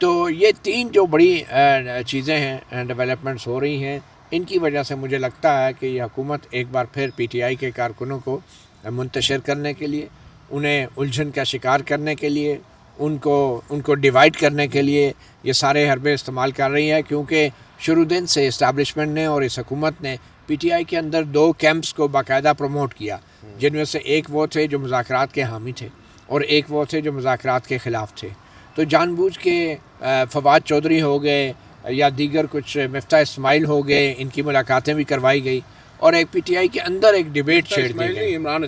تو یہ تین جو بڑی چیزیں ہیں ڈیولپمنٹس ہو رہی ہیں، ان کی وجہ سے مجھے لگتا ہے کہ یہ حکومت ایک بار پھر پی ٹی آئی کے کارکنوں کو منتشر کرنے کے لیے، انہیں الجھن کا شکار کرنے کے لیے، ان کو ڈیوائڈ کرنے کے لیے یہ سارے حربے استعمال کر رہی ہے، کیونکہ شروع دن سے اسٹیبلشمنٹ نے اور اس حکومت نے پی ٹی آئی کے اندر دو کیمپس کو باقاعدہ پروموٹ کیا، جن میں سے ایک وہ تھے جو مذاکرات کے حامی تھے اور ایک وہ تھے جو مذاکرات کے خلاف تھے۔ تو جان بوجھ کے فواد چودھری ہو گئے یا دیگر کچھ مفتاح اسماعیل ہو گئے، ان کی ملاقاتیں بھی کروائی گئی اور ایک پی ٹی آئی کے اندر ایک ڈیبیٹ چھیڑ دی گئی۔ عمران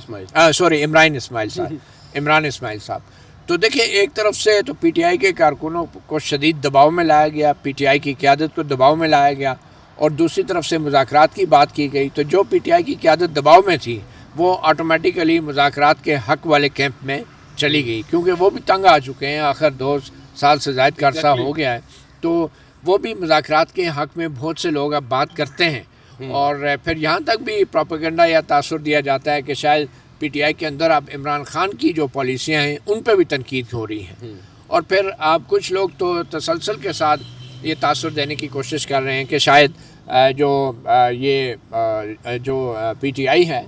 اسماعیل صاحب۔ تو دیکھیں، ایک طرف سے تو پی ٹی آئی کے کارکنوں کو شدید دباؤ میں لایا گیا، پی ٹی آئی کی قیادت کو دباؤ میں لایا گیا، اور دوسری طرف سے مذاکرات کی بات کی گئی، تو جو پی ٹی آئی کی قیادت دباؤ میں تھی وہ آٹومیٹیکلی مذاکرات کے حق والے کیمپ میں چلی گئی، کیونکہ وہ بھی تنگ آ چکے ہیں، آخر 2 سال سے زائد کا عرصہ ہو گیا ہے، تو وہ بھی مذاکرات کے حق میں بہت سے لوگ اب بات کرتے ہیں، اور پھر یہاں تک بھی پروپیگنڈا یا تاثر دیا جاتا ہے کہ شاید پی ٹی آئی کے اندر اب عمران خان کی جو پالیسیاں ہیں ان پہ بھی تنقید ہو رہی ہیں، اور پھر آپ کچھ لوگ تو تسلسل کے ساتھ یہ تاثر دینے کی کوشش کر رہے ہیں کہ شاید جو پی ٹی آئی ہے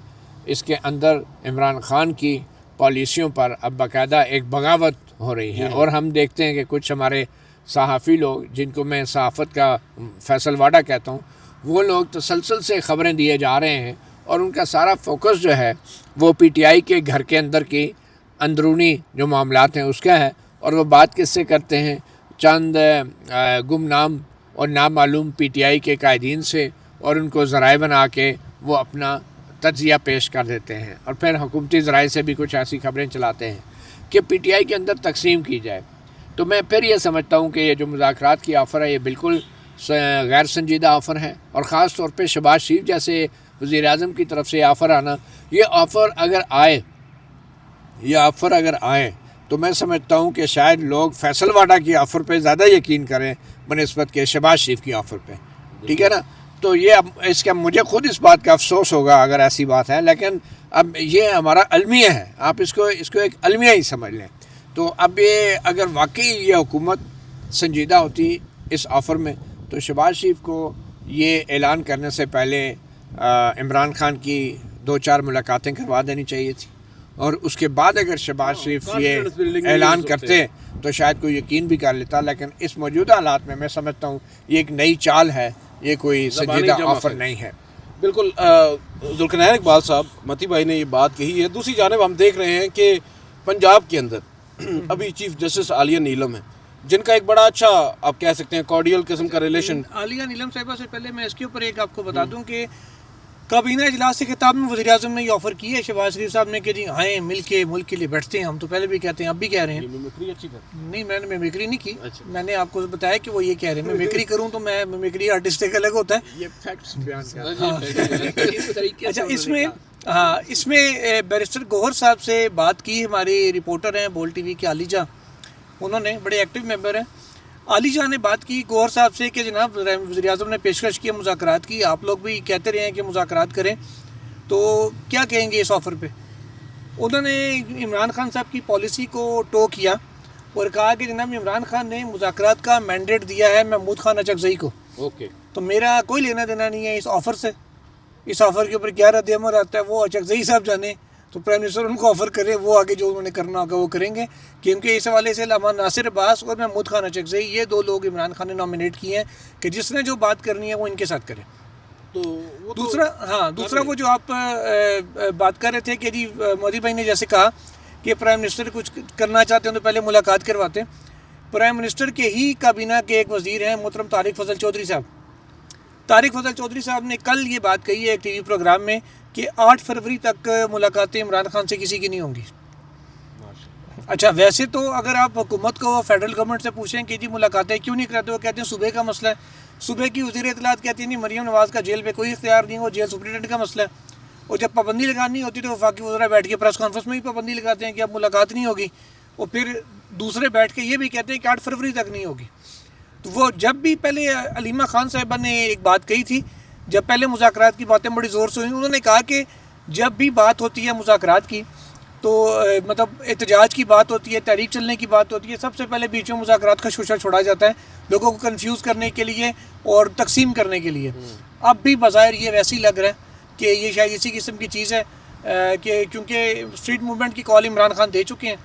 اس کے اندر عمران خان کی پالیسیوں پر اب باقاعدہ ایک بغاوت ہو رہی ہے، اور ہم دیکھتے ہیں کہ کچھ ہمارے صحافی لوگ، جن کو میں صحافت کا فیصل واڈا کہتا ہوں، وہ لوگ تسلسل سے خبریں دیے جا رہے ہیں، اور ان کا سارا فوکس جو ہے وہ پی ٹی آئی کے گھر کے اندر کی اندرونی جو معاملات ہیں اس کا ہے، اور وہ بات کس سے کرتے ہیں؟ چند گمنام اور نامعلوم پی ٹی آئی کے قائدین سے، اور ان کو ذرائع بنا کے وہ اپنا تجزیہ پیش کر دیتے ہیں، اور پھر حکومتی ذرائع سے بھی کچھ ایسی خبریں چلاتے ہیں کہ پی ٹی آئی کے اندر تقسیم کی جائے۔ تو میں پھر یہ سمجھتا ہوں کہ یہ جو مذاکرات کی آفر ہے یہ بالکل غیر سنجیدہ آفر ہے، اور خاص طور پہ شہباز شریف جیسے وزیر اعظم کی طرف سے یہ آفر آنا، یہ آفر اگر آئے تو میں سمجھتا ہوں کہ شاید لوگ فیصل واڈا کی آفر پہ زیادہ یقین کریں بنسبت کے شہباز شریف کی آفر پہ، ٹھیک ہے نا؟ تو یہ اب اس کا مجھے خود اس بات کا افسوس ہوگا اگر ایسی بات ہے، لیکن اب یہ ہمارا المیہ ہے، آپ اس کو ایک المیہ ہی سمجھ لیں۔ تو اب یہ اگر واقعی یہ حکومت سنجیدہ ہوتی اس آفر میں تو شہباز شریف کو یہ اعلان کرنے سے پہلے عمران خان کی 2-4 ملاقاتیں کروا دینی چاہیے تھی، اور اس کے بعد اگر شہباز شریف یہ اعلان کرتے تو شاید کوئی یقین بھی کر لیتا، لیکن اس موجودہ حالات میں سمجھتا ہوں یہ ایک نئی چال ہے، یہ کوئی سنجیدہ آفر نہیں ہے۔ بالکل ذوالقرنین اقبال صاحب، متی بھائی نے یہ بات کہی ہے۔ دوسری جانب ہم دیکھ رہے ہیں کہ پنجاب کے اندر ابھی چیف جسٹس عالیہ نیلم ہے، جن کا ایک بڑا اچھا آپ کہہ سکتے ہیں کارڈیل قسم کا ریلیشن۔ عالیہ نیلم صاحبہ سے پہلے میں اس کے اوپر ایک آپ کو بتا دوں کہ کابینہ اجلاس سے خطاب میں وزیر اعظم نے یہ آفر کی ہے شہباز شریف صاحب نے کہ جی آئیں مل کے ملک کے لیے بیٹھتے ہیں، ہم تو پہلے بھی کہتے ہیں اب بھی کہہ رہے ہیں۔ نہیں، میں نے میمیکری نہیں کی، میں نے آپ کو بتایا کہ وہ یہ کہہ رہے ہیں، میمیکری کروں تو میں میمیکری آرٹسٹ ایک الگ ہوتا ہے۔ یہ فیکٹس بیان اچھا، اس میں بیرسٹر گوہر صاحب سے بات کی، ہمارے رپورٹر ہیں بول ٹی وی کے علی جاں، انہوں نے بڑے ایکٹیو ممبر ہیں، علی جاں نے بات کی گوہر صاحب سے کہ جناب وزیر اعظم نے پیشکش کی مذاکرات کی، آپ لوگ بھی کہتے رہے ہیں کہ مذاکرات کریں، تو کیا کہیں گے اس آفر پہ؟ انہوں نے عمران خان صاحب کی پالیسی کو ٹو کیا اور کہا کہ جناب عمران خان نے مذاکرات کا مینڈیٹ دیا ہے محمود خان اچکزئی کو، تو میرا کوئی لینا دینا نہیں ہے اس آفر سے، اس آفر کے اوپر کیا رد عمل آتا ہے وہ اچکزئی صاحب جانے، تو پرائم منسٹر ان کو آفر کرے، وہ آگے جو انہوں نے کرنا ہوگا وہ کریں گے، کیونکہ اس حوالے سے علامہ ناصر عباس اور محمود خان اچکزئی یہ 2 لوگ عمران خان نے نامینیٹ کیے ہیں کہ جس نے جو بات کرنی ہے وہ ان کے ساتھ کرے۔ تو دوسرا وہ جو آپ بات کر رہے تھے کہ جی مودی بھائی نے جیسے کہا کہ پرائم منسٹر کچھ کرنا چاہتے ہیں تو پہلے ملاقات کرواتے ہیں، پرائم منسٹر کے ہی کابینہ کے ایک وزیر ہیں محترم طارق فضل چودھری صاحب نے کل یہ بات کہی ہے ایک ٹی وی پروگرام میں کہ 8 فروری تک ملاقاتیں عمران خان سے کسی کی نہیں ہوں گی۔ اچھا، ویسے تو اگر آپ حکومت کو فیڈرل گورنمنٹ سے پوچھیں کہ جی ملاقاتیں کیوں نہیں کراتے، وہ کہتے ہیں صوبے کا مسئلہ ہے، صوبے کی وزیر اطلاعات کہتی نہیں مریم نواز کا جیل پہ کوئی اختیار نہیں، وہ جیل سپرنٹینڈنٹ کا مسئلہ ہے، اور جب پابندی لگانی ہوتی تو وفاقی وزراء بیٹھ کے پریس کانفرنس میں بھی پابندی لگاتے ہیں کہ اب ملاقات نہیں ہوگی، اور پھر دوسرے بیٹھ کے یہ بھی کہتے ہیں کہ 8 فروری تک نہیں ہوگی۔ تو وہ جب بھی پہلے علیمہ خان صاحبہ نے ایک بات کہی تھی، جب پہلے مذاکرات کی باتیں بڑی زور سے ہوئی، انہوں نے کہا کہ جب بھی بات ہوتی ہے مذاکرات کی تو مطلب احتجاج کی بات ہوتی ہے، تحریک چلنے کی بات ہوتی ہے، سب سے پہلے بیچ میں مذاکرات کا شوشہ چھوڑا جاتا ہے لوگوں کو کنفیوز کرنے کے لیے اور تقسیم کرنے کے لیے. اب بھی بظاہر یہ ویسے ہی لگ رہا ہے کہ یہ شاید اسی قسم کی چیز ہے کہ کیونکہ اسٹریٹ موومنٹ کی کال عمران خان دے چکے ہیں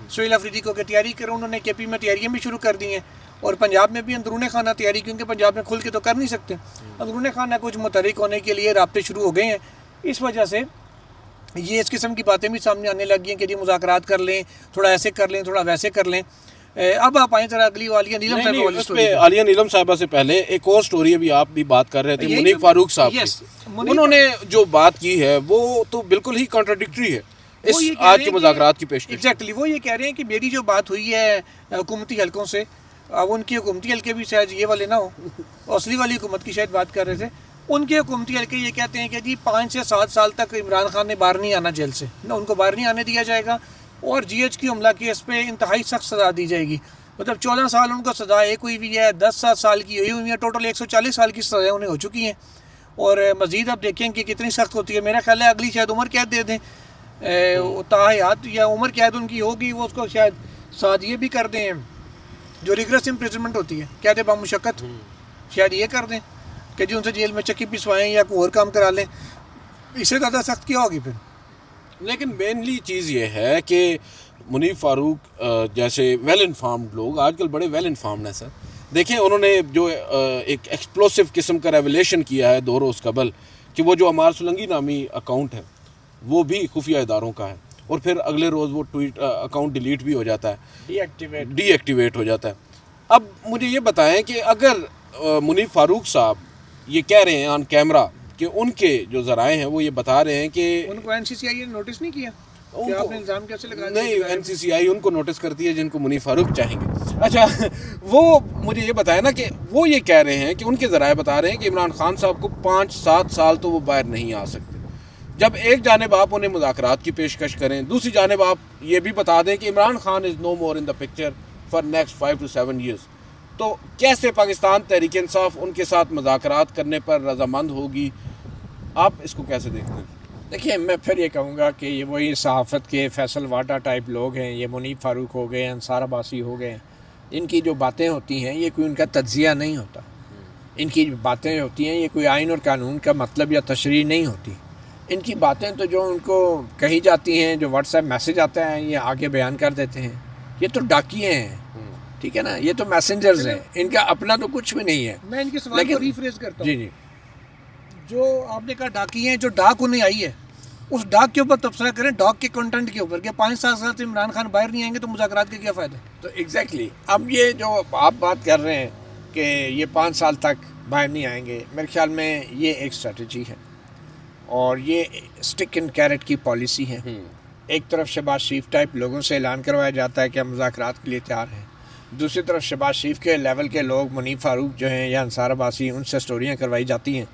سہیل آفریدی کو کہ تیاری کرو. انہوں نے کے پی میں تیاریاں بھی شروع کر دی ہیں اور پنجاب میں بھی اندرون خانہ تیاری، کیونکہ پنجاب میں کھل کے تو کر نہیں سکتے، اندرون خانہ کچھ متحرک ہونے کے لیے رابطے شروع ہو گئے ہیں. اس وجہ سے یہ اس قسم کی باتیں بھی سامنے آنے لگی ہیں کہ جی مذاکرات کر لیں، تھوڑا ایسے کر لیں، تھوڑا ویسے کر لیں. اب آپ آئیں ذرا اگلی عالیہ نیلم صاحبہ والی اس پہ عالیہ نیلم صاحبہ سے پہلے ایک اور سٹوری ابھی آپ بھی بات کر رہے تھے منیف فاروق صاحب کی. انہوں نے جو بات کی ہے وہ تو بالکل ہی کانٹراڈکٹری ہے اس آج کے مذاکرات کی پیشکش. ایگزیکٹلی وہ یہ کہہ رہے ہیں کہ میری جو بات ہوئی ہے حکومتی حلقوں سے، اب ان کے حکومتی حلقے بھی شاید یہ والے نہ ہو، اصلی والی حکومت کی شاید بات کر رہے تھے، ان کے حکومتی حلقے یہ کہتے ہیں کہ جی 5 سے 7 سال تک عمران خان نے باہر نہیں آنا جیل سے، نہ ان کو باہر نہیں آنے دیا جائے گا، اور جی ایچ کی حملہ کیس پہ انتہائی سخت سزا دی جائے گی. مطلب 14 سال ان کو سزا ایک ہوئی ہوئی ہے، 10 سال کی ہوئی ہے، ٹوٹل 140 سال کی سزا انہیں ہو چکی ہیں. اور مزید اب دیکھیں کہ کتنی سخت ہوتی ہے. میرا خیال ہے اگلی شاید عمر قید دے دیں تاحیات، یا عمر قید ان کی ہوگی وہ اس کو شاید ساتھ یہ بھی کر دیں جو ریگریس امپریزنمنٹ ہوتی ہے قید بامشقت، شاید یہ کر دیں کہ جی ان سے جیل میں چکی پسوائیں یا کوئی اور کام کرا لیں. اس سے زیادہ سخت کیا ہوگی پھر؟ لیکن مینلی چیز یہ ہے کہ منیف فاروق جیسے ویل انفارمڈ لوگ آج کل بڑے ویل انفارمڈ ہیں سر. دیکھیں انہوں نے جو ایک ایکسپلوسو قسم کا ریولیشن کیا ہے 2 روز قبل کہ وہ جو عمار سلنگی نامی اکاؤنٹ ہے وہ بھی خفیہ اداروں کا ہے، اور پھر اگلے روز وہ ٹویٹ اکاؤنٹ ڈیلیٹ بھی ہو جاتا ہے، ڈی ایکٹیویٹ ہو جاتا ہے. اب مجھے یہ بتائیں کہ اگر منیف فاروق صاحب یہ کہہ رہے ہیں آن کیمرہ کہ ان کے جو ذرائع ہیں وہ یہ بتا رہے ہیں کہ ان کو این سی سی آئی نے نوٹس نہیں کیا کہ آپ نے الزام کیسے لگا دیا؟ نہیں، این سی سی آئی ان کو نوٹس کرتی ہے جن کو منیف فاروق چاہیں گے. اچھا وہ مجھے یہ بتایا نا کہ وہ یہ کہہ رہے ہیں کہ ان کے ذرائع بتا رہے ہیں کہ عمران خان صاحب کو 5-7 سال تو وہ باہر نہیں آ سکتے. جب ایک جانب آپ انہیں مذاکرات کی پیشکش کریں، دوسری جانب آپ یہ بھی بتا دیں کہ Imran Khan is no more in the picture for next 5 to 7 years، تو کیسے پاکستان تحریک انصاف ان کے ساتھ مذاکرات کرنے پر رضامند ہوگی؟ آپ اس کو کیسے دیکھتے ہیں؟ دیکھیے میں پھر یہ کہوں گا کہ یہ وہی صحافت کے فیصل واٹا ٹائپ لوگ ہیں، یہ منیف فاروق ہو گئے، انصار عباسی ہو گئے، ان کی جو باتیں ہوتی ہیں یہ کوئی ان کا تجزیہ نہیں ہوتا. ان کی باتیں ہوتی ہیں یہ کوئی آئین اور قانون کا مطلب یا تشریح نہیں ہوتی. ان کی باتیں تو جو ان کو کہی جاتی ہیں، جو واٹس ایپ میسج آتا ہے یہ آگے بیان کر دیتے ہیں. یہ تو ڈاکیے ہیں، ٹھیک ہے نا، یہ تو میسنجرز ہیں، ان کا اپنا تو کچھ بھی نہیں ہے. میں ان کے سوال کو ریفریز کرتا ہوں. جی جو آپ نے کہا ڈاکی ہیں، جو ڈاک انہیں آئی ہے اس ڈاک کے اوپر تبصرہ کریں، ڈاک کے کنٹینٹ کے اوپر کہ 5-7 سال سے عمران خان باہر نہیں آئیں گے تو مذاکرات کا کیا فائدہ؟ تو ایگزیکٹلی اب یہ جو آپ بات کر رہے ہیں کہ یہ 5 سال تک باہر نہیں آئیں گے، میرے خیال میں یہ ایک اسٹریٹجی ہے اور یہ اسٹک اینڈ کیرٹ کی پالیسی ہے. ایک طرف شہباز شریف ٹائپ لوگوں سے اعلان کروایا جاتا ہے کہ ہم مذاکرات کے لیے تیار ہیں، دوسری طرف شہباز شریف کے لیول کے لوگ منیف فاروق جو ہیں یا انصار عباسی، ان سے سٹوریاں کروائی جاتی ہیں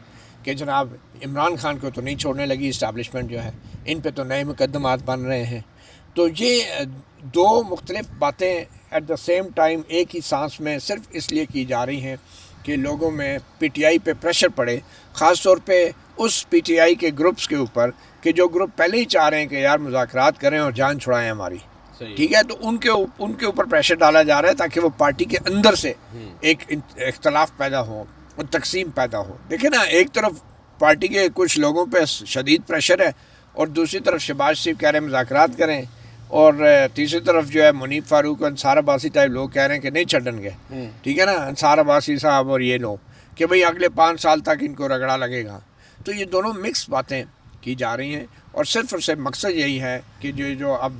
کہ جناب عمران خان کو تو نہیں چھوڑنے لگی اسٹیبلشمنٹ جو ہے، ان پہ تو نئے مقدمات بن رہے ہیں. تو یہ 2 مختلف باتیں ایٹ دا سیم ٹائم ایک ہی سانس میں صرف اس لیے کی جا رہی ہیں کہ لوگوں میں پی ٹی آئی پہ پریشر پڑے، خاص طور پہ اس پی ٹی آئی کے گروپس کے اوپر کہ جو گروپ پہلے ہی چاہ رہے ہیں کہ یار مذاکرات کریں اور جان چھڑائیں ہماری، ٹھیک ہے. تو ان کے اوپر پریشر ڈالا جا رہا ہے تاکہ وہ پارٹی کے اندر سے ایک اختلاف پیدا ہو اور تقسیم پیدا ہو. دیکھیں نا، ایک طرف پارٹی کے کچھ لوگوں پہ شدید پریشر ہے اور دوسری طرف شہباز شریف کہہ رہے ہیں مذاکرات کریں، اور تیسری طرف جو ہے منیف فاروق اور انصار عباسی ٹائپ لوگ کہہ رہے ہیں کہ نہیں چھڈن گے، ٹھیک ہے نا، انصار عباسی صاحب اور یہ لوگ کہ بھئی اگلے 5 سال تک ان کو رگڑا لگے گا. تو یہ دونوں مکس باتیں کی جا رہی ہیں اور صرف مقصد یہی ہے کہ جو اب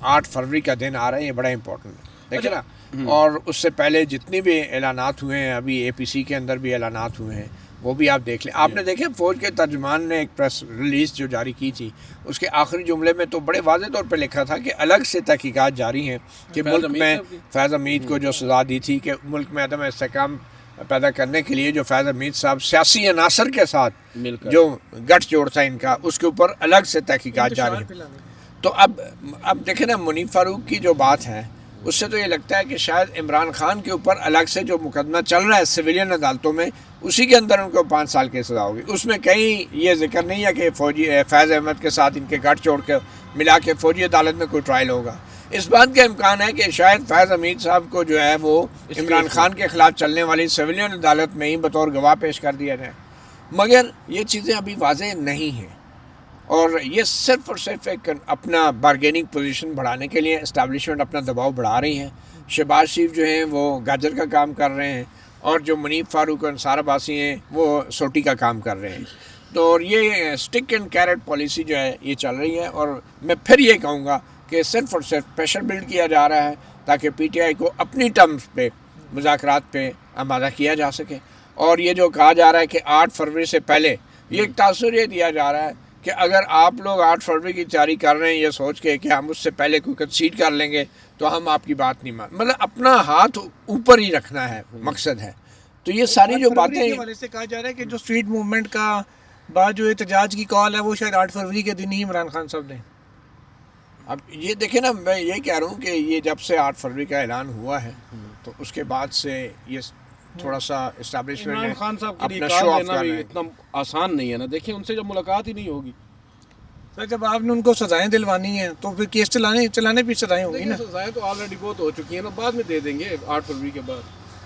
8 فروری کا دن آ رہا ہے یہ بڑا امپورٹنٹ ہے، دیکھیں نا. اور اس سے پہلے جتنی بھی اعلانات ہوئے ہیں، ابھی اے پی سی کے اندر بھی اعلانات ہوئے ہیں، وہ بھی آپ دیکھ لیں. آپ نے دیکھے فوج کے ترجمان نے ایک پریس ریلیز جو جاری کی تھی، اس کے آخری جملے میں تو بڑے واضح طور پہ لکھا تھا کہ الگ سے تحقیقات جاری ہیں کہ ملک میں فیض حمید کو جو سزا دی تھی کہ ملک میں عدم استحکام پیدا کرنے کے لیے جو فیض حمید صاحب سیاسی عناصر کے ساتھ جو گٹھ جوڑ تھا ان کا، اس کے اوپر الگ سے تحقیقات جاری ہیں. تو اب دیکھیں نا، منیف فاروق کی جو بات ہے اس سے تو یہ لگتا ہے کہ شاید عمران خان کے اوپر الگ سے جو مقدمہ چل رہا ہے سویلین عدالتوں میں، اسی کے اندر ان کو 5 سال کی سزا ہوگی. اس میں کہیں یہ ذکر نہیں ہے کہ فوجی فیض احمد کے ساتھ ان کے گٹھ چھوڑ کے ملا کے فوجی عدالت میں کوئی ٹرائل ہوگا. اس بات کا امکان ہے کہ شاید فیض حمید صاحب کو جو ہے وہ عمران خان کے خلاف چلنے والی سویلین عدالت میں ہی بطور گواہ پیش کر دیا جائے، مگر یہ چیزیں ابھی واضح نہیں ہیں. اور یہ صرف اور صرف ایک اپنا بارگیننگ پوزیشن بڑھانے کے لیے اسٹیبلشمنٹ اپنا دباؤ بڑھا رہی ہیں. شہباز شریف جو ہیں وہ گاجر کا کام کر رہے ہیں، اور جو منیب فاروق اور انصار عباسی ہیں وہ سوٹی کا کام کر رہے ہیں. تو یہ اسٹک اینڈ کیرٹ پالیسی جو ہے یہ چل رہی ہے. اور میں پھر یہ کہوں گا کہ صرف اور صرف پریشر بلڈ کیا جا رہا ہے تاکہ پی ٹی آئی کو اپنی ٹرمز پہ مذاکرات پہ آمادہ کیا جا سکے. اور یہ جو کہا جا رہا ہے کہ 8 فروری سے پہلے، یہ ایک تاثر یہ دیا جا رہا ہے کہ اگر آپ لوگ 8 فروری کی تیاری کر رہے ہیں یہ سوچ کے کہ ہم اس سے پہلے کوئی کنسیڈ کر لیں گے تو ہم آپ کی بات نہیں مطلب اپنا ہاتھ اوپر ہی رکھنا ہے مقصد ہے. تو یہ ساری جو باتیں کے حوالے سے کہا جا رہا ہے کہ جو اسٹریٹ موومنٹ کا بعد جو احتجاج کی کال ہے وہ شاید 8 فروری کے دن ہی عمران خان صاحب نے. اب یہ دیکھیں نا، میں یہ کہہ رہا ہوں کہ یہ جب سے 8 فروری کا اعلان ہوا ہے تو اس کے بعد سے یہ تھوڑا سا اسٹیبلشمنٹ عمران خان صاحب کے لیے اپنا کار شو آف دینا کر بھی رہے ہیں. اتنا آسان نہیں ہے نا. دیکھیں ان سے جب ملاقات ہی نہیں ہوگی، سر جب آپ نے ان کو سزائیں دلوانی ہیں تو پھر کیس چلانے بھی سزائیں ہوں گی نا. سزائیں تو آلریڈی بہت ہو چکی ہیں نا، بعد میں دے دیں گے 8 فروری کے بعد.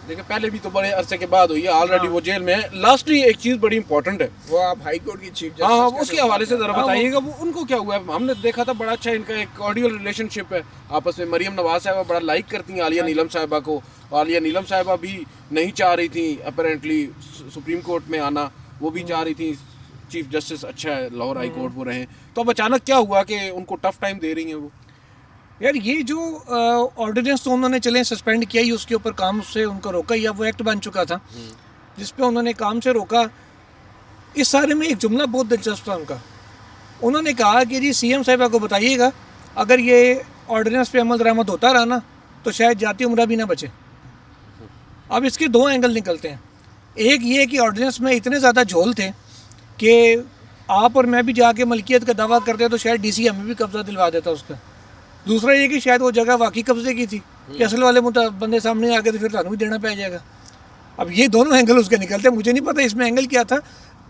دیکھیں پہلے بھی تو بڑے عرصے کے بعد ہوئی ہے، آلریڈی وہ جیل میں ہے. لاسٹلی ایک چیز بڑی امپورٹنٹ ہے، وہ آپ ہائی کورٹ کی چیف ہاں اس کے حوالے سے ذرا بتائیے گا وہ ان کو کیا ہوا ہے. ہم نے دیکھا تھا بڑا اچھا ان کا ایک کارڈیل ریلیشن شپ ہے آپس میں. مریم نواز صاحبہ بڑا لائک کرتی ہیں عالیہ نیلم صاحبہ کو. عالیہ نیلم صاحبہ بھی نہیں چاہ رہی تھیں اپیرنٹلی سپریم کورٹ میں آنا، وہ بھی چاہ رہی تھیں چیف جسٹس اچھا ہے لاہور ہائی کورٹ وہ رہیں. تو اب اچانک کیا ہوا کہ ان کو ٹف ٹائم دے رہی ہیں وہ؟ یار یہ جو آرڈیننس تو انہوں نے چلیں سسپینڈ کیا ہی، اس کے اوپر کام سے ان کو روکا ہی. اب وہ ایکٹ بن چکا تھا جس پہ انہوں نے کام سے روکا. اس سارے میں ایک جملہ بہت دلچسپ تھا ان کا. انہوں نے کہا کہ جی سی ایم صاحبہ کو بتائیے گا اگر یہ آرڈیننس پہ عمل درآمد ہوتا رہا نا تو شاید جاتی عمرہ بھی نہ بچے. اب اس کے 2 اینگل نکلتے ہیں. ایک یہ کہ آرڈیننس میں اتنے زیادہ جھول تھے کہ آپ اور میں بھی جا کے ملکیت کا دعویٰ کرتے تو شاید ڈی سی ہمیں بھی قبضہ دلوا دیتا اس کا. دوسرا یہ کہ شاید وہ جگہ واقعی قبضے کی تھی کہ اصل والے بندے سامنے آ کے تو پھر تمہیں بھی دینا پہ جائے گا. اب یہ دونوں اینگل اس کے نکلتے ہیں. مجھے نہیں پتہ اس میں اینگل کیا تھا.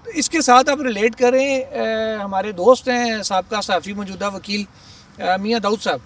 اس کے ساتھ آپ ریلیٹ کریں ہمارے دوست ہیں سابقہ صحافی موجودہ وکیل میاں داؤد صاحب،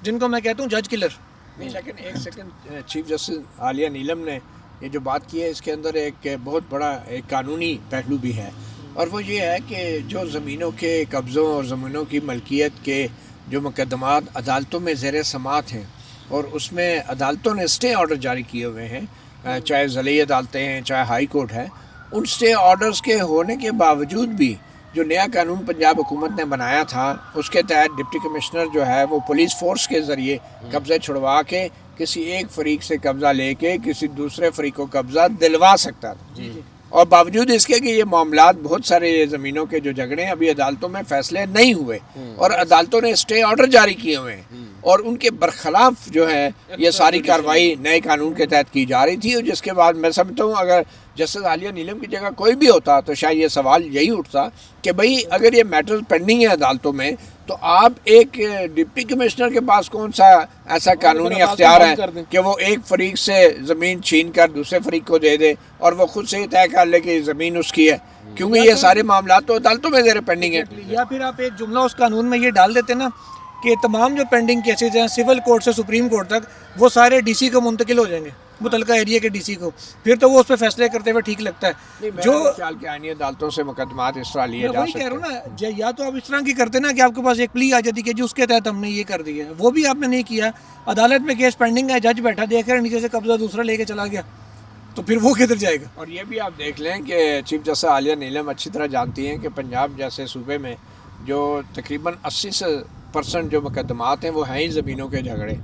جن کو میں کہتا ہوں جج کلر. نہیں لیکن ایک سیکنڈ، چیف جسٹس عالیہ نیلم نے یہ جو بات کی ہے اس کے اندر ایک بہت بڑا ایک قانونی پہلو بھی ہے، اور وہ یہ ہے کہ جو زمینوں کے قبضوں اور زمینوں کی ملکیت کے جو مقدمات عدالتوں میں زیر سماعت ہیں اور اس میں عدالتوں نے اسٹے آرڈر جاری کیے ہوئے ہیں، چاہے ضلعی عدالتیں ہیں چاہے ہائی کورٹ ہے، ان اسٹے آرڈرز کے ہونے کے باوجود بھی جو نیا قانون پنجاب حکومت نے بنایا تھا اس کے تحت ڈپٹی کمشنر جو ہے وہ پولیس فورس کے ذریعے قبضے چھڑوا کے کسی ایک فریق سے قبضہ لے کے کسی دوسرے فریق کو قبضہ دلوا سکتا تھا. اور باوجود اس کے کہ یہ معاملات بہت سارے زمینوں کے جو جھگڑے ہیں ابھی عدالتوں میں فیصلے نہیں ہوئے اور عدالتوں نے اسٹے آرڈر جاری کیے ہوئے ہیں اور ان کے برخلاف جو ہے یہ ساری کارروائی نئے قانون کے تحت کی جا رہی تھی. اور جس کے بعد میں سمجھتا ہوں اگر جسٹس عالیہ نیلم کی جگہ کوئی بھی ہوتا تو شاید یہ سوال یہی اٹھتا کہ بھئی اگر یہ میٹر پینڈنگ ہے عدالتوں میں تو آپ ایک ڈپٹی کمشنر کے پاس کون سا ایسا قانونی اختیار ہے کہ وہ ایک فریق سے زمین چھین کر دوسرے فریق کو دے دے اور وہ خود سے ہی طے کر لے کہ زمین اس کی ہے، کیونکہ یہ سارے معاملات تو عدالتوں میں زیر پینڈنگ ہے. یا پھر آپ ایک جملہ اس قانون میں یہ ڈال دیتے نا کہ تمام جو پینڈنگ کیسز ہیں سول کورٹ سے سپریم کورٹ تک وہ سارے ڈی سی کو منتقل ہو جائیں گے، متعلقہ ایریا کے ڈی سی کو، پھر تو وہ اس پہ فیصلے کرتے ہوئے ٹھیک لگتا ہے. جو خیال کے آئینی عدالتوں سے مقدمات اس طرح لیے جا سکتے ہیں. کہہ رہا ہوں نا، یا تو آپ اس طرح کی کرتے نا کہ آپ کے پاس ایک پلی آ جاتی کہ جی اس کے تحت ہم نے یہ کر دیا، وہ بھی آپ نے نہیں کیا. عدالت میں کیس پینڈنگ ہے، جج بیٹھا دیکھ رہا ہے نیچے سے قبضہ دوسرا لے کے چلا گیا، تو پھر وہ کدھر جائے گا. اور یہ بھی آپ دیکھ لیں کہ چیف جسٹس عالیہ نیلم اچھی طرح جانتی ہیں کہ پنجاب جیسے صوبے میں جو تقریباً 80% جو مقدمات ہیں وہ ہیں ہی زمینوں کے جھگڑے،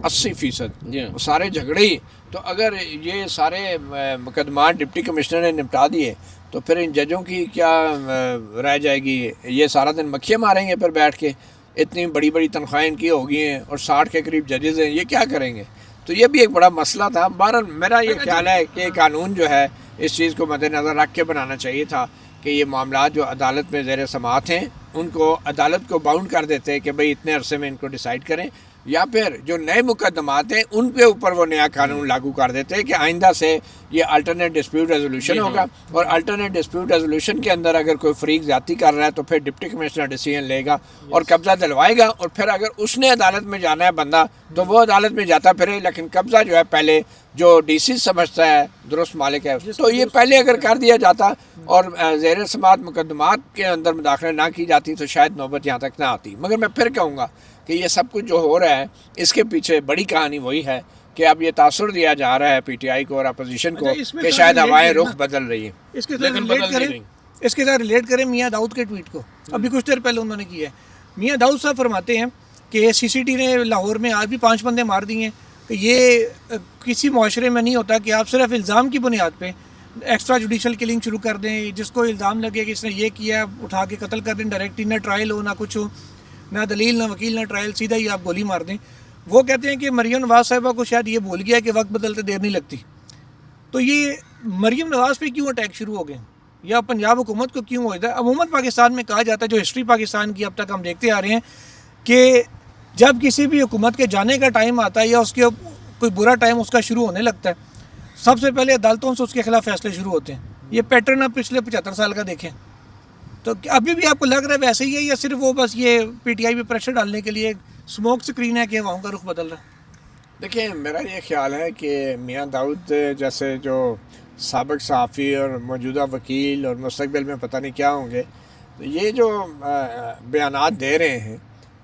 80% سارے جھگڑے ہی. تو اگر یہ سارے مقدمات ڈپٹی کمشنر نے نپٹا دیے تو پھر ان ججوں کی کیا رہ جائے گی؟ یہ سارا دن مکھیاں ماریں گے پھر بیٹھ کے. اتنی بڑی بڑی تنخواہیں ان کی ہو گئی ہیں اور 60 کے قریب ججز ہیں، یہ کیا کریں گے؟ تو یہ بھی ایک بڑا مسئلہ تھا. بہرحال میرا یہ خیال ہے کہ قانون جو ہے اس چیز کو مد نظر رکھ کے بنانا چاہیے تھا کہ یہ معاملات جو عدالت میں زیر سماعت ہیں ان کو عدالت کو باؤنڈ کر دیتے کہ بھئی اتنے عرصے میں ان کو ڈیسائیڈ کریں. یا پھر جو نئے مقدمات ہیں ان کے اوپر وہ نیا قانون لاگو کر دیتے ہیں کہ آئندہ سے یہ الٹرنیٹ ڈسپیوٹ ریزولوشن ہوگا، اور الٹرنیٹ ڈسپیوٹ ریزولوشن کے اندر اگر کوئی فریق زیادتی کر رہا ہے تو پھر ڈپٹی کمشنر ڈیسیژن لے گا اور قبضہ دلوائے گا، اور پھر اگر اس نے عدالت میں جانا ہے بندہ تو وہ عدالت میں جاتا پھرے، لیکن قبضہ جو ہے پہلے جو ڈی سی سمجھتا ہے درست مالک ہے تو یہ پہلے اگر کر دیا جاتا اور زیر سماعت مقدمات کے اندر مداخلت نہ کی جاتی تو شاید نوبت یہاں تک نہ آتی۔ مگر میں پھر کہوں گا کہ یہ سب کچھ جو ہو رہا ہے اس کے پیچھے بڑی کہانی وہی ہے کہ اب یہ تاثر دیا جا رہا ہے پی ٹی آئی کو اور اپوزیشن کو کہ شاید ہوائیں رخ بدل رہی ہیں۔ اس کے ساتھ ریلیٹ کریں میاں داؤد کے ٹویٹ کو، ابھی کچھ دیر پہلے انہوں نے کیا ہے۔ میاں داؤد صاحب فرماتے ہیں کہ سی سی ٹی نے لاہور میں آج بھی 5 بندے مار دیے ہیں، کہ یہ کسی معاشرے میں نہیں ہوتا کہ آپ صرف الزام کی بنیاد پہ ایکسٹرا جوڈیشل کلنگ شروع کر دیں، جس کو الزام لگے کہ اس نے یہ کیا اٹھا کے قتل کر دیں ڈائریکٹلی، نہ ٹرائل ہو نہ کچھ ہو، نہ دلیل نہ وکیل نہ ٹرائل، سیدھا ہی آپ گولی مار دیں۔ وہ کہتے ہیں کہ مریم نواز صاحبہ کو شاید یہ بھول گیا کہ وقت بدلتے دیر نہیں لگتی۔ تو یہ مریم نواز پہ کیوں اٹیک شروع ہو گئے یا پنجاب حکومت کو کیوں ہو جاتا ہے؟ عموماً پاکستان میں کہا جاتا ہے، جو ہسٹری پاکستان کی اب تک ہم دیکھتے آ رہے ہیں، کہ جب کسی بھی حکومت کے جانے کا ٹائم آتا ہے یا اس کے کوئی برا ٹائم اس کا شروع ہونے لگتا ہے، سب سے پہلے عدالتوں سے اس کے خلاف فیصلے شروع ہوتے ہیں۔ یہ پیٹرن آپ پچھلے 75 سال کا دیکھیں تو ابھی بھی آپ کو لگ رہا ہے ویسے ہی ہے، یا صرف وہ بس یہ پی ٹی آئی پہ پریشر ڈالنے کے لیے اسموک سکرین ہے کہ عوام کا رخ بدل رہا ہے؟ دیکھیں، میرا یہ خیال ہے کہ میاں داؤد جیسے جو سابق صحافی اور موجودہ وکیل اور مستقبل میں پتہ نہیں کیا ہوں گے، یہ جو بیانات دے رہے ہیں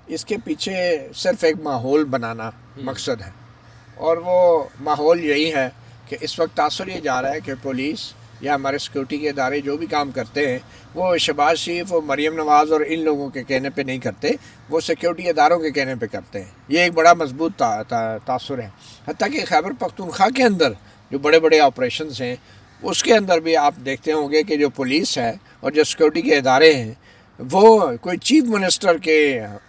اس کے پیچھے صرف ایک ماحول بنانا مقصد ہے، اور وہ ماحول یہی ہے کہ اس وقت تاثر یہ جا رہا ہے کہ پولیس یا ہمارے سیکورٹی کے ادارے جو بھی کام کرتے ہیں وہ شہباز شریف اور مریم نواز اور ان لوگوں کے کہنے پہ نہیں کرتے، وہ سیکورٹی اداروں کے کہنے پہ کرتے ہیں۔ یہ ایک بڑا مضبوط تاثر ہے۔ حتیٰ کہ خیبر پختونخوا کے اندر جو بڑے بڑے آپریشنز ہیں اس کے اندر بھی آپ دیکھتے ہوں گے کہ جو پولیس ہے اور جو سیکورٹی کے ادارے ہیں وہ کوئی چیف منسٹر کے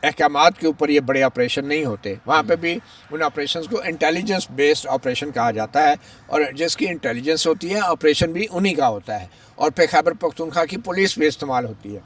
احکامات کے اوپر یہ بڑے آپریشن نہیں ہوتے، وہاں پہ بھی ان آپریشنز کو انٹیلیجنس بیسڈ آپریشن کہا جاتا ہے، اور جس کی انٹیلیجنس ہوتی ہے آپریشن بھی انہی کا ہوتا ہے، اور پھر خیبر پختونخوا کی پولیس بھی استعمال ہوتی ہے۔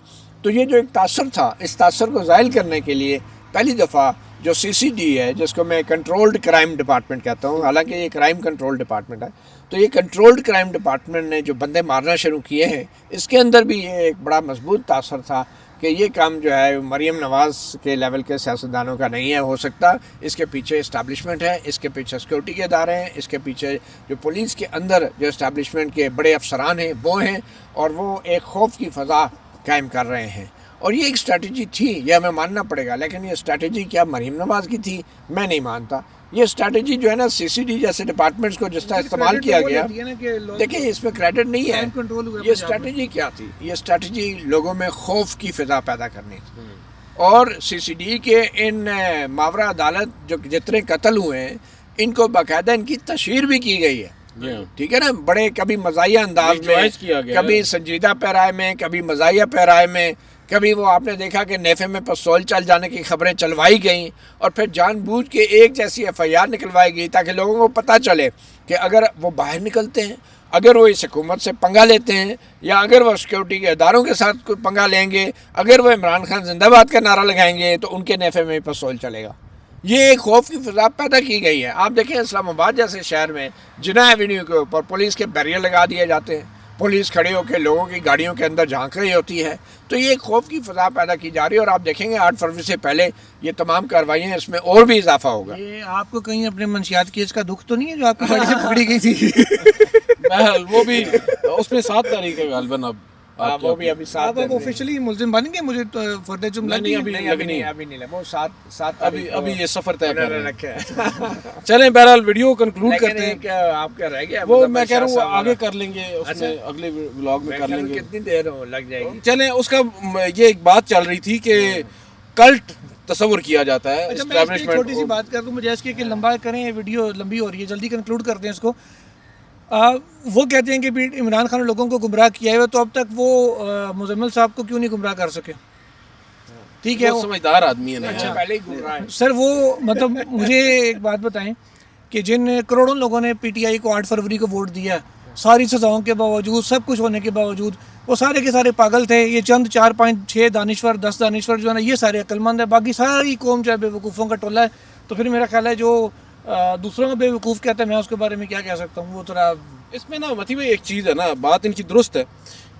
تو یہ جو ایک تاثر تھا، اس تاثر کو زائل کرنے کے لیے پہلی دفعہ جو سی سی ڈی ہے، جس کو میں کنٹرولڈ کرائم ڈپارٹمنٹ کہتا ہوں، حالانکہ یہ کرائم کنٹرول ڈپارٹمنٹ ہے، تو یہ کنٹرولڈ کرائم ڈپارٹمنٹ نے جو بندے مارنا شروع کیے ہیں اس کے اندر بھی یہ ایک بڑا مضبوط تاثر تھا کہ یہ کام جو ہے مریم نواز کے لیول کے سیاستدانوں کا نہیں ہے ہو سکتا، اس کے پیچھے اسٹیبلشمنٹ ہے، اس کے پیچھے سیکورٹی کے ادارے ہیں، اس کے پیچھے جو پولیس کے اندر جو اسٹیبلشمنٹ کے بڑے افسران ہیں وہ ہیں، اور وہ ایک خوف کی فضا قائم کر رہے ہیں۔ اور یہ ایک اسٹریٹجی تھی، یہ ہمیں ماننا پڑے گا، لیکن یہ اسٹریٹجی کیا مریم نواز کی تھی؟ میں نہیں مانتا۔ یہ اسٹریٹجی جو ہے نا سی سی ڈی جیسے ڈپارٹمنٹس کو جس طرح استعمال کیا گیا، دیکھیں اس میں کریڈٹ نہیں ہے، یہ اسٹریٹجی کیا تھی؟ یہ اسٹریٹجی لوگوں میں خوف کی فضا پیدا کرنی تھی، اور سی سی ڈی کے ان ماورا عدالت جو جتنے قتل ہوئے ہیں ان کو باقاعدہ ان کی تشہیر بھی کی گئی ہے، ٹھیک ہے نا، بڑے کبھی مزاحیہ انداز میں، کبھی سنجیدہ پیرائے میں، کبھی مزاحیہ پیرائے میں، کبھی وہ آپ نے دیکھا کہ نیفے میں پستول چل جانے کی خبریں چلوائی گئیں، اور پھر جان بوجھ کے ایک جیسی ایف آئی آر نکلوائی گئی تاکہ لوگوں کو پتہ چلے کہ اگر وہ باہر نکلتے ہیں، اگر وہ اس حکومت سے پنگا لیتے ہیں، یا اگر وہ سیکورٹی کے اداروں کے ساتھ کوئی پنگا لیں گے، اگر وہ عمران خان زندہ باد کا نعرہ لگائیں گے تو ان کے نیفے میں پستول چلے گا۔ یہ ایک خوف کی فضا پیدا کی گئی ہے۔ آپ دیکھیں اسلام آباد جیسے شہر میں جناح ایونیو کے اوپر پولیس کے بیریئر لگا دیے جاتے ہیں، پولیس کھڑے ہو کے لوگوں کی گاڑیوں کے اندر جھانک رہی ہوتی ہے، تو یہ ایک خوف کی فضا پیدا کی جا رہی ہے، اور آپ دیکھیں گے 8 فروری سے پہلے یہ تمام کارروائیاں اس میں اور بھی اضافہ ہوگا۔ یہ آپ کو کہیں اپنے منشیات کیس کا دکھ تو نہیں ہے جو آپ کی گاڑی سے پکڑی گئی تھی؟ وہ بھی اس میں 7 تاریخ ہے غالباً، اب وہ بھی ابھی آپ آفیشلی ملزم بن گئے؟ مجھے فردہ جملہ نہیں، ابھی نہیں، وہ 7 ابھی یہ سفر طے کر رہے ہیں۔ رکھا ہے۔ چلیں بہرحال ویڈیو کنکلوڈ کرتے ہیں۔ آپ کا رہ گیا وہ میں کہہ رہا ہوں آگے کر لیں گے، اس میں اگلے ولاگ میں کر لیں گے۔ کتنی دیر لگ جائے گی؟ چلیں، اس کا یہ ایک بات چل رہی تھی کہ کلٹ تصور کیا جاتا ہے اچھا، میں چھوٹی سی بات کر دوں، مجھے اس کے کہ لمبا کریں، ویڈیو لمبی ہو رہی ہے، جلدی کنکلوڈ کرتے ہیں اس کو۔ وہ کہتے ہیں کہ عمران خان نے لوگوں کو گمراہ کیا ہے، تو اب تک وہ مزمل صاحب کو کیوں نہیں گمراہ کر سکے؟ ٹھیک ہے، وہ سمجھدار آدمی ہے اچھا پہلے ہی گمراہ ہے سر۔ وہ مطلب مجھے ایک بات بتائیں کہ جن کروڑوں لوگوں نے پی ٹی آئی کو 8 فروری کو ووٹ دیا، ساری سزاؤں کے باوجود، سب کچھ ہونے کے باوجود، وہ سارے کے سارے پاگل تھے۔ یہ چند 4 5 6 دانشور 10 دانشور جو ہے نا، یہ سارے عقل مند ہیں، باقی ساری قوم جو ہے بے وقوفوں کا ٹولہ ہے۔ تو پھر میرا خیال ہے جو دوسروں کو بیوقوف کہتا ہے میں اس کے بارے میں کیا کہہ سکتا ہوں. وہ تھوڑا اس میں نا متی بھائی ایک چیز ہے نا, بات ان کی درست ہے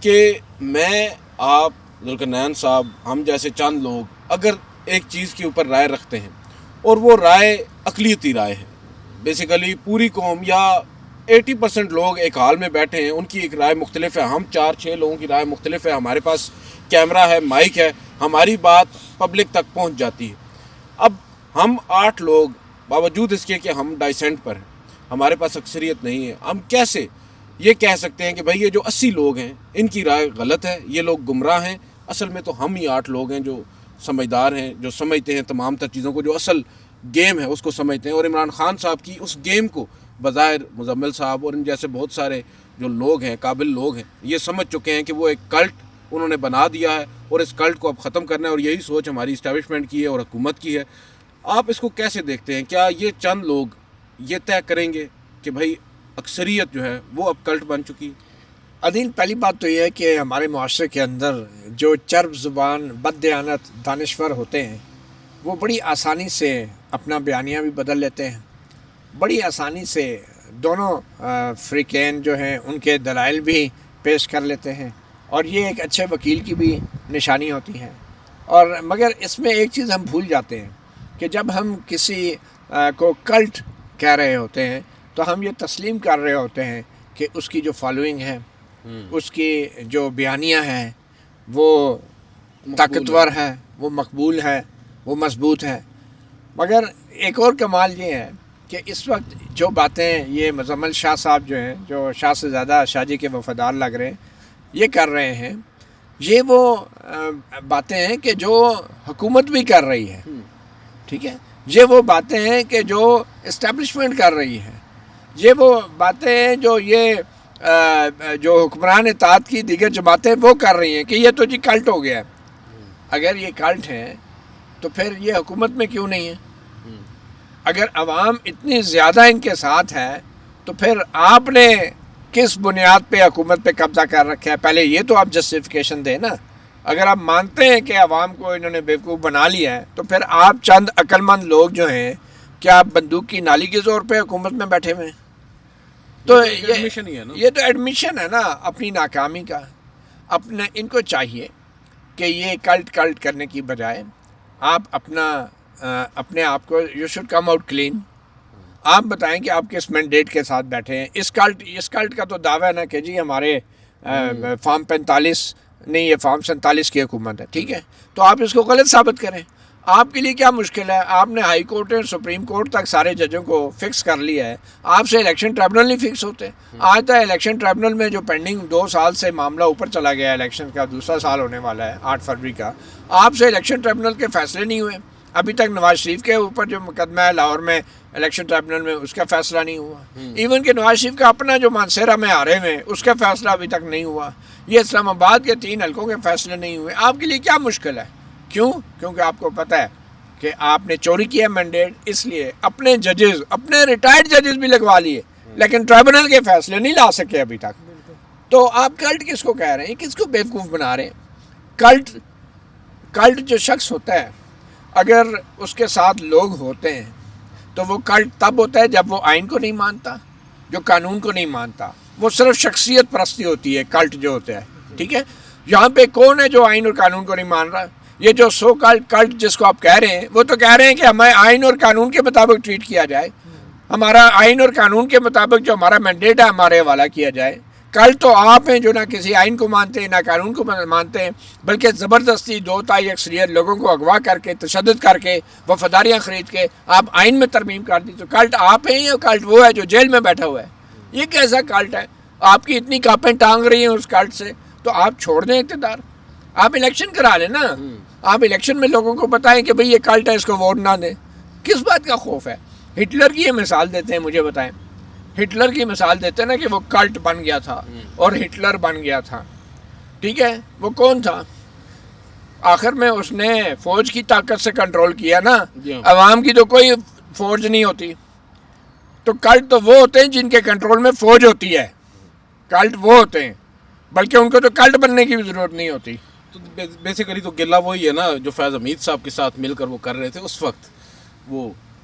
کہ میں, آپ, ذوالقرنین صاحب, ہم جیسے چند لوگ اگر ایک چیز کے اوپر رائے رکھتے ہیں اور وہ رائے اقلیتی رائے ہے, بیسیکلی پوری قوم یا 80% لوگ ایک حال میں بیٹھے ہیں, ان کی ایک رائے مختلف ہے, ہم 4-6 لوگوں کی رائے مختلف ہے, ہمارے پاس کیمرہ ہے, مائک ہے, ہماری بات پبلک تک پہنچ جاتی ہے. اب ہم 8 لوگ باوجود اس کے کہ ہم ڈائسینٹ پر ہیں, ہمارے پاس اکثریت نہیں ہے, ہم کیسے یہ کہہ سکتے ہیں کہ بھائی یہ جو 80 لوگ ہیں ان کی رائے غلط ہے, یہ لوگ گمراہ ہیں؟ اصل میں تو ہم ہی 8 لوگ ہیں جو سمجھدار ہیں, جو سمجھتے ہیں تمام تر چیزوں کو, جو اصل گیم ہے اس کو سمجھتے ہیں. اور عمران خان صاحب کی اس گیم کو بظاہر مزمل صاحب اور ان جیسے بہت سارے جو لوگ ہیں, قابل لوگ ہیں, یہ سمجھ چکے ہیں کہ وہ ایک کلٹ انہوں نے بنا دیا ہے اور اس کلٹ کو اب ختم کرنا ہے, اور یہی سوچ ہماری اسٹیبلشمنٹ کی ہے اور حکومت کی ہے. آپ اس کو کیسے دیکھتے ہیں؟ کیا یہ چند لوگ یہ طے کریں گے کہ بھائی اکثریت جو ہے وہ اب کلٹ بن چکی ہے؟ عدیل, پہلی بات تو یہ ہے کہ ہمارے معاشرے کے اندر جو چرب زبان, بد دیانت دانشور ہوتے ہیں وہ بڑی آسانی سے اپنا بیانیہ بھی بدل لیتے ہیں, بڑی آسانی سے دونوں فریقین جو ہیں ان کے دلائل بھی پیش کر لیتے ہیں, اور یہ ایک اچھے وکیل کی بھی نشانی ہوتی ہے. اور مگر اس میں ایک چیز ہم بھول جاتے ہیں کہ جب ہم کسی کو کلٹ کہہ رہے ہوتے ہیں تو ہم یہ تسلیم کر رہے ہوتے ہیں کہ اس کی جو فالوئنگ ہے, اس کی جو بیانیہ ہے وہ طاقتور ہے, وہ مقبول ہے, وہ مضبوط ہے. مگر ایک اور کمال یہ ہے کہ اس وقت جو باتیں یہ مزمل شاہ صاحب جو ہیں, جو شاہ سے زیادہ شاہ جی کے وفادار لگ رہے ہیں, یہ کر رہے ہیں, یہ وہ باتیں ہیں کہ جو حکومت بھی کر رہی ہے. ٹھیک ہے, یہ وہ باتیں ہیں کہ جو اسٹیبلشمنٹ کر رہی ہے, یہ وہ باتیں ہیں جو یہ جو حکمران اطاعت کی دیگر جماعتیں وہ کر رہی ہیں کہ یہ تو جی کلٹ ہو گیا ہے. اگر یہ کلٹ ہے تو پھر یہ حکومت میں کیوں نہیں ہے؟ اگر عوام اتنی زیادہ ان کے ساتھ ہے تو پھر آپ نے کس بنیاد پہ حکومت پہ قبضہ کر رکھا ہے؟ پہلے یہ تو آپ جسٹیفیکیشن دیں نا. اگر آپ مانتے ہیں کہ عوام کو انہوں نے بیوقوف بنا لیا ہے تو پھر آپ چند عقل مند لوگ جو ہیں کیا آپ بندوق کی نالی کے زور پہ حکومت میں بیٹھے ہوئے ہیں؟ تو یہ تو ایڈمیشن ہے نا اپنی ناکامی کا. اپنے ان کو چاہیے کہ یہ کلٹ کرنے کی بجائے آپ اپنے آپ کو you should come out clean. آپ بتائیں کہ آپ کس مینڈیٹ کے ساتھ بیٹھے ہیں. اس کلٹ کا تو دعویٰ ہے نا کہ جی ہمارے فارم 45 نہیں, یہ فارم 47 کی حکومت ہے. ٹھیک ہے, تو آپ اس کو غلط ثابت کریں. آپ کے لیے کیا مشکل ہے؟ آپ نے ہائی کورٹ اور سپریم کورٹ تک سارے ججوں کو فکس کر لیا ہے, آپ سے الیکشن ٹریبونل نہیں فکس ہوتے. آج تک الیکشن ٹریبونل میں جو پینڈنگ 2 سال سے معاملہ اوپر چلا گیا ہے, الیکشن کا دوسرا سال ہونے والا ہے 8 فروری کا, آپ سے الیکشن ٹریبونل کے فیصلے نہیں ہوئے. ابھی تک نواز شریف کے اوپر جو مقدمہ ہے لاہور میں الیکشن ٹریبونل میں, اس کا فیصلہ نہیں ہوا. ایون کہ نواز شریف کا اپنا جو مانسہرہ میں آ رہے ہیں اس کا فیصلہ ابھی تک نہیں ہوا. یہ اسلام آباد کے 3 حلقوں کے فیصلے نہیں ہوئے. آپ کے لیے کیا مشکل ہے؟ کیوں؟ کیونکہ آپ کو پتہ ہے کہ آپ نے چوری کیا مینڈیٹ, اس لیے اپنے ججز, اپنے ریٹائرڈ ججز بھی لگوا لیے لیکن ٹریبونل کے فیصلے نہیں لا سکے ابھی تک. تو آپ کلٹ کس کو کہہ رہے ہیں؟ کس کو بیوقوف بنا رہے ہیں؟ کلٹ جو شخص ہوتا ہے اگر اس کے ساتھ لوگ ہوتے ہیں تو وہ کلٹ تب ہوتا ہے جب وہ آئین کو نہیں مانتا, جو قانون کو نہیں مانتا. وہ صرف شخصیت پرستی ہوتی ہے کلٹ جو ہوتا ہے. ٹھیک ہے, یہاں پہ کون ہے جو آئین اور قانون کو نہیں مان رہا؟ یہ جو سو کلٹ جس کو آپ کہہ رہے ہیں وہ تو کہہ رہے ہیں کہ ہمیں آئین اور قانون کے مطابق ٹریٹ کیا جائے, ہمارا آئین اور قانون کے مطابق جو ہمارا مینڈیٹ ہے ہمارے حوالہ کیا جائے. کل تو آپ ہیں جو نہ کسی آئین کو مانتے ہیں نہ قانون کو مانتے ہیں, بلکہ زبردستی 2/3 اکثریت لوگوں کو اغوا کر کے, تشدد کر کے, وفاداریاں خرید کے آپ آئین میں ترمیم کر دی. تو کلٹ آپ ہیں یا کلٹ وہ ہے جو جیل میں بیٹھا ہوا ہے؟ یہ کیسا کلٹ ہے؟ آپ کی اتنی کاپیں ٹانگ رہی ہیں اس کلٹ سے, تو آپ چھوڑ دیں اقتدار, آپ الیکشن کرا لیں نا. آپ الیکشن میں لوگوں کو بتائیں کہ بھئی یہ کلٹ ہے, اس کو ووٹ نہ دیں. کس بات کا خوف ہے؟ ہٹلر کی یہ مثال دیتے ہیں, مجھے بتائیں. ہٹلر کی مثال دیتے ہیں نا کہ وہ کلٹ بن گیا تھا اور ہٹلر بن گیا تھا. ٹھیک ہے, وہ کون تھا؟ آخر میں اس نے فوج کی طاقت سے کنٹرول کیا نا, عوام کی تو کوئی فوج نہیں ہوتی. تو کلٹ تو وہ ہوتے ہیں جن کے کنٹرول میں فوج ہوتی ہے. کلٹ وہ ہوتے ہیں, بلکہ ان کو تو کلٹ بننے کی بھی ضرورت نہیں ہوتی. تو بیسیکلی تو گلہ وہی ہے نا جو فیض حمید صاحب کے ساتھ مل کر وہ کر رہے تھے اس وقت, وہ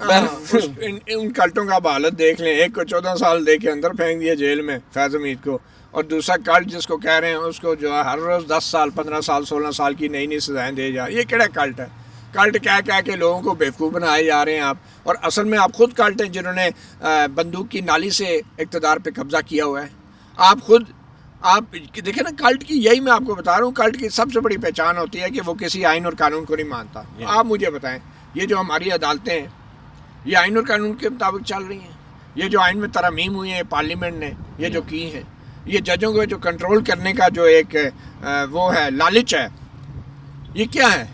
ان کلٹوں کا آپ حالت دیکھ لیں. ایک کو 14 سال دے کے اندر پھینک دیا جیل میں، فیض حمید کو، اور دوسرا کلٹ جس کو کہہ رہے ہیں اس کو جو ہے ہر روز 10 سال 15 سال 16 سال کی نئی نئی سزائیں دے جا. یہ کیڑا کلٹ ہے؟ کلٹ کہہ کے لوگوں کو بیوقوف بنائے جا رہے ہیں آپ. اور اصل میں آپ خود کلٹ ہیں جنہوں نے بندوق کی نالی سے اقتدار پہ قبضہ کیا ہوا ہے. آپ خود آپ دیکھیں نا، کلٹ کی یہی میں آپ کو بتا رہا ہوں، کلٹ کی سب سے بڑی پہچان ہوتی ہے کہ وہ کسی آئین اور قانون کو نہیں مانتا. آپ مجھے بتائیں، یہ جو ہماری عدالتیں ہیں یہ آئین اور قانون کے مطابق چل رہی ہیں؟ یہ جو آئین میں ترامیم ہوئی ہیں پارلیمنٹ نے یہ جو کی ہیں، یہ ججوں کو جو کنٹرول کرنے کا جو ایک وہ ہے لالچ ہے، یہ کیا ہے؟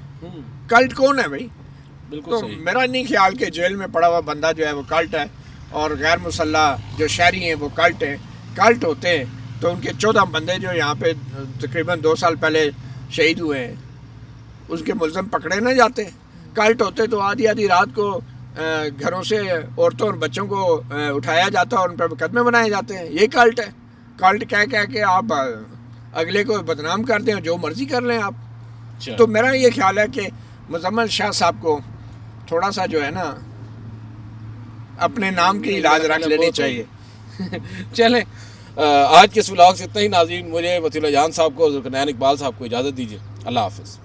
کلٹ کون ہے بھائی؟ تو میرا نہیں خیال کہ جیل میں پڑا ہوا بندہ جو ہے وہ کلٹ ہے، اور غیر مسلح جو شہری ہیں وہ کلٹ ہیں. کلٹ ہوتے ہیں تو ان کے 14 بندے جو یہاں پہ تقریباً 2 سال پہلے شہید ہوئے ہیں اس کے ملزم پکڑے نہ جاتے. کلٹ ہوتے تو آدھی آدھی رات کو گھروں سے عورتوں اور بچوں کو اٹھایا جاتا اور ان پہ مقدمے بنائے جاتے ہیں. یہ کلٹ ہے. کلٹ کہہ کے آپ اگلے کو بدنام کر دیں، جو مرضی کر لیں آپ. تو میرا یہ خیال ہے کہ مزمل شاہ صاحب کو تھوڑا سا جو ہے نا اپنے نام کی علاج رکھ لینی چاہیے. چلیں آج کے اس ولاگ سے اتنا ہی. ناظرین، مجھے مطیع اللہ جان صاحب کو اور ذوالقرنین اقبال صاحب کو اجازت دیجیے. اللہ حافظ.